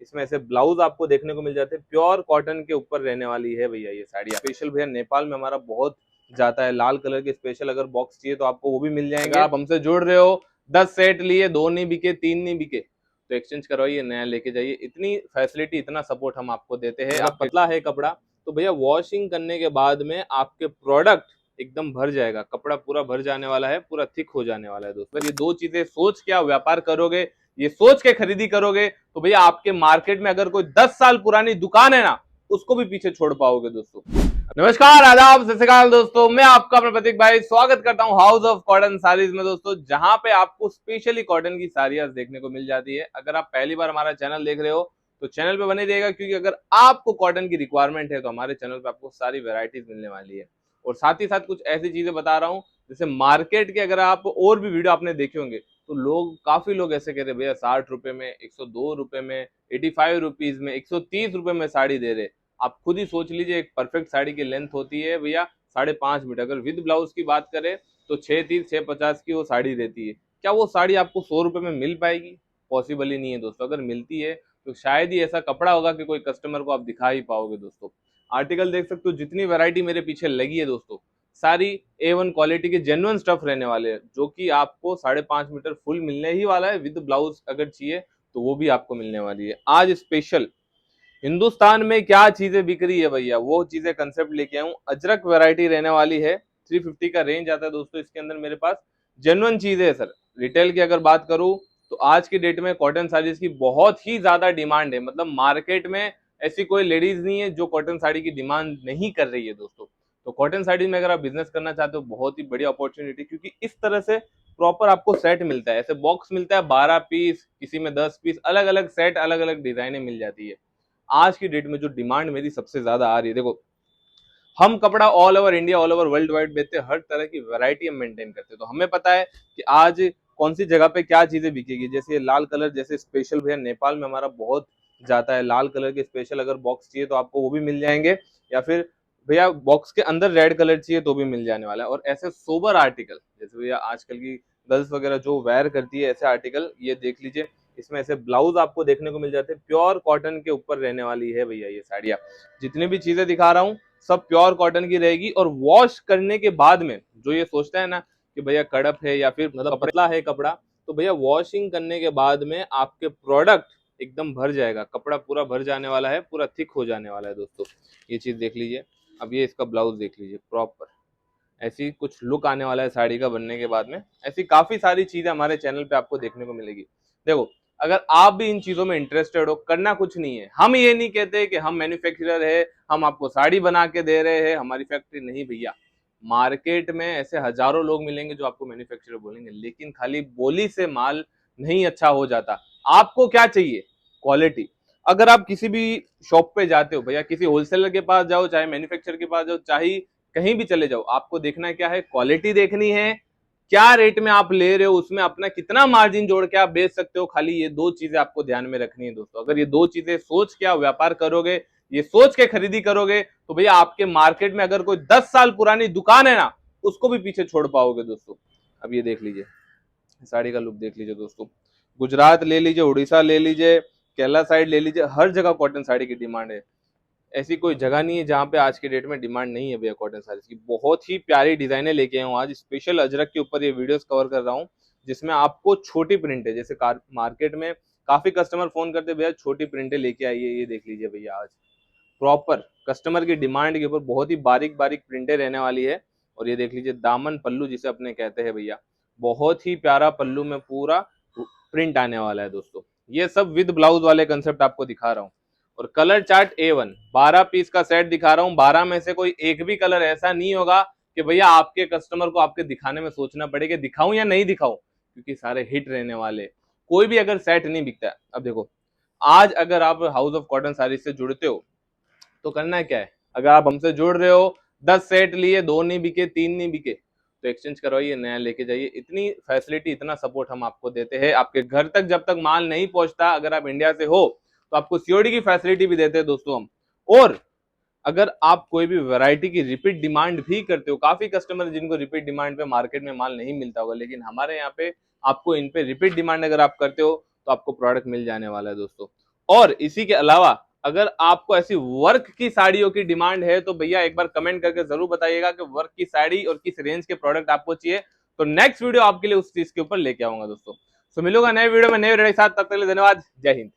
इसमें ऐसे ब्लाउज आपको देखने को मिल जाते हैं, प्योर कॉटन के ऊपर रहने वाली है भैया ये साड़ी। स्पेशल भैया नेपाल में हमारा बहुत जाता है, लाल कलर के स्पेशल अगर बॉक्स चाहिए तो आपको वो भी मिल जाएंगे। आप हमसे जुड़ रहे हो, 10 सेट लिए, 2 नहीं बिके, 3 नहीं बिके तो एक्सचेंज करवाइए, नया लेके जाइए। इतनी फैसिलिटी, इतना सपोर्ट हम आपको देते हैं। आप पतला है कपड़ा तो भैया वॉशिंग करने के बाद में आपके प्रोडक्ट एकदम भर जाएगा, कपड़ा पूरा भर जाने वाला है, पूरा थिक हो जाने वाला है दोस्तों। ये दो चीजें सोच के आप व्यापार करोगे, ये सोच के खरीदी करोगे तो भैया आपके मार्केट में अगर कोई 10 साल पुरानी दुकान है ना, उसको भी पीछे छोड़ पाओगे दोस्तों। नमस्कार, आदाब, सत श्री अकाल दोस्तों, मैं आपका अपना प्रतीक भाई स्वागत करता हूं हाउस ऑफ कॉटन साड़ीज में दोस्तों, जहां पे आपको स्पेशली कॉटन की साड़ियां देखने को मिल जाती है। अगर आप पहली बार हमारा चैनल देख रहे हो तो चैनल पे बने रहिएगा, क्योंकि अगर आपको कॉटन की रिक्वायरमेंट है तो हमारे चैनल पे आपको सारी वेराइटीज मिलने वाली है। और साथ ही साथ कुछ ऐसी चीजें बता रहा हूँ जैसे मार्केट के, अगर आप और भी वीडियो आपने देखे होंगे तो काफी लोग ऐसे कहते हैं भैया 60 रुपए में, 102 रुपए में, 85 रुपीज में, 130 रुपए में साड़ी दे रहे। आप खुद ही सोच लीजिए, एक परफेक्ट साड़ी की लेंथ होती है भैया 5.5 मीटर, अगर विद ब्लाउज की बात करें तो 6.30-6.50 की वो साड़ी रहती है। क्या वो साड़ी आपको 100 रुपए में मिल पाएगी? पॉसिबल ही नहीं है दोस्तों। अगर मिलती है तो शायद ही ऐसा कपड़ा होगा कि कोई कस्टमर को आप दिखा ही पाओगे दोस्तों। आर्टिकल देख सकते हो, जितनी वैरायटी मेरे पीछे लगी है दोस्तों, सारी A1 क्वालिटी के जेन्युइन स्टफ रहने वाले हैं, जो कि आपको 5.5 मीटर फुल मिलने ही वाला है। विद ब्लाउज अगर चाहिए तो वो भी आपको मिलने वाली है। आज स्पेशल हिंदुस्तान में क्या चीजें बिक रही है भैया, वो चीजें कंसेप्ट लेके आऊं। अजरक वैरायटी रहने वाली है, 350 का रेंज आता है दोस्तों। इसके अंदर मेरे पास जेन्युइन चीजें है सर। रिटेल की अगर बात करूं तो आज की डेट में कॉटन साड़ीज की बहुत ही ज्यादा डिमांड है। मतलब मार्केट में ऐसी कोई लेडीज नहीं है जो कॉटन साड़ी की डिमांड नहीं कर रही है दोस्तों। तो कॉटन साड़ी में अगर आप बिजनेस करना चाहते हो, बहुत ही बढ़िया अपॉर्चुनिटी, क्योंकि इस तरह से प्रॉपर आपको सेट मिलता है। ऐसे बॉक्स मिलता है 12 पीस, किसी में 10 पीस, अलग अलग सेट, अलग अलग डिजाइने मिल जाती है। आज की डेट में जो डिमांड मेरी सबसे ज्यादा आ रही है, देखो हम कपड़ा all over India, all over world wide बेचते हैं, हर तरह की वैरायटी हम मेंटेन करते हैं। तो हमें पता है कि आज कौन सी जगह पे क्या चीजें बिकेगी। जैसे ये लाल कलर जैसे स्पेशल भैया नेपाल में हमारा बहुत जाता है, लाल कलर के स्पेशल अगर बॉक्स चाहिए तो आपको वो भी मिल जाएंगे, या फिर भैया बॉक्स के अंदर रेड कलर चाहिए तो भी मिल जाने वाला है। और ऐसे सोबर आर्टिकल, जैसे भैया आजकल की गर्ल्स वगैरह जो वेयर करती है, ऐसे आर्टिकल ये देख लीजिए। इसमें ऐसे ब्लाउज आपको देखने को मिल जाते हैं, प्योर कॉटन के ऊपर रहने वाली है भैया ये साड़ियाँ। जितनी भी चीजें दिखा रहा हूँ सब प्योर कॉटन की रहेगी। और वॉश करने के बाद में जो ये सोचता है ना कि भैया कड़प है या फिर मतलब पतला है कपड़ा, तो भैया वॉशिंग करने के बाद में आपके प्रोडक्ट एकदम भर जाएगा, कपड़ा पूरा भर जाने वाला है, पूरा थिक हो जाने वाला है दोस्तों। ये चीज देख लीजिए। अब ये इसका ब्लाउज देख लीजिए, प्रॉपर ऐसी कुछ लुक आने वाला है साड़ी का बनने के बाद में। ऐसी काफी सारी चीजें हमारे चैनल पे आपको देखने को मिलेगी। देखो, अगर आप भी इन चीजों में इंटरेस्टेड हो, करना कुछ नहीं है। हम ये नहीं कहते कि हम मैन्युफैक्चरर है, हम आपको साड़ी बना के दे रहे हैं, हमारी फैक्ट्री नहीं भैया। मार्केट में ऐसे हजारों लोग मिलेंगे जो आपको मैन्युफैक्चरर बोलेंगे, लेकिन खाली बोली से माल नहीं अच्छा हो जाता। आपको क्या चाहिए? क्वालिटी। अगर आप किसी भी शॉप पे जाते हो भैया, किसी होलसेलर के पास जाओ, चाहे मैन्युफैक्चरर के पास जाओ, चाहे कहीं भी चले जाओ, आपको देखना क्या है? क्वालिटी देखनी है, क्या रेट में आप ले रहे हो, उसमें अपना कितना मार्जिन जोड़ के आप बेच सकते हो। खाली ये दो चीजें आपको ध्यान में रखनी है दोस्तों। अगर ये दो चीजें सोच के आप व्यापार करोगे, ये सोच के खरीदी करोगे, तो भैया आपके मार्केट में अगर कोई 10 साल पुरानी दुकान है ना, उसको भी पीछे छोड़ पाओगे दोस्तों। अब ये देख लीजिए, साड़ी का लुक देख लीजिए दोस्तों। गुजरात ले लीजिए, उड़ीसा ले लीजिए, केरला साइड ले लीजिए, हर जगह कॉटन साड़ी की डिमांड है। ऐसी कोई जगह नहीं है जहां पे आज के डेट में डिमांड नहीं है भैया कॉटन साड़ीज की। बहुत ही प्यारी डिजाइने लेके आया हूँ आज, स्पेशल अजरक के ऊपर ये वीडियोस कवर कर रहा हूँ, जिसमें आपको छोटी प्रिंट है। जैसे मार्केट में काफी कस्टमर फोन करते भैया छोटी प्रिंटें लेके आइए, ये देख लीजिए भैया आज प्रॉपर कस्टमर की डिमांड के ऊपर बहुत ही बारीक बारीक प्रिंटें रहने वाली है। और ये देख लीजिए दामन पल्लू जिसे अपने कहते हैं भैया, बहुत ही प्यारा पल्लू में पूरा प्रिंट आने वाला है दोस्तों। ये सब विद ब्लाउज वाले कंसेप्ट आपको दिखा रहा हूँ। और कलर चार्ट A1, 12 पीस का सेट दिखा रहा हूँ। 12 में से कोई एक भी कलर ऐसा नहीं होगा कि भैया आपके कस्टमर को आपके दिखाने में सोचना पड़े कि दिखाऊं या नहीं दिखाऊं, क्योंकि सारे हिट रहने वाले। कोई भी अगर सेट नहीं बिकता है। अब देखो, आज अगर आप हाउस ऑफ कॉटन साड़ी से जुड़ते हो तो करना क्या है? अगर आप हमसे जुड़ रहे हो, 10 सेट लिए, 2 नहीं बिके, 3 नहीं बिके तो एक्सचेंज करवाइए, नया लेके जाइए। इतनी फैसिलिटी, इतना सपोर्ट हम आपको देते हैं। आपके घर तक जब तक माल नहीं पहुंचता, अगर आप इंडिया से हो तो आपको सीओडी की फैसिलिटी भी देते हैं दोस्तों हम। और अगर आप कोई भी वैरायटी की रिपीट डिमांड भी करते हो, काफी कस्टमर जिनको रिपीट डिमांड पे मार्केट में माल नहीं मिलता होगा, लेकिन हमारे यहाँ पे आपको इन पे रिपीट डिमांड अगर आप करते हो तो आपको प्रोडक्ट मिल जाने वाला है दोस्तों। और इसी के अलावा अगर आपको ऐसी वर्क की साड़ियों की डिमांड है तो भैया एक बार कमेंट करके जरूर बताइएगा कि वर्क की साड़ी और किस रेंज के प्रोडक्ट आपको चाहिए, तो नेक्स्ट वीडियो आपके लिए उस चीज के ऊपर लेके आऊंगा दोस्तों। तो मिलूंगा नए वीडियो में नए वीडियो के साथ, तब तक के लिए धन्यवाद, जय हिंद।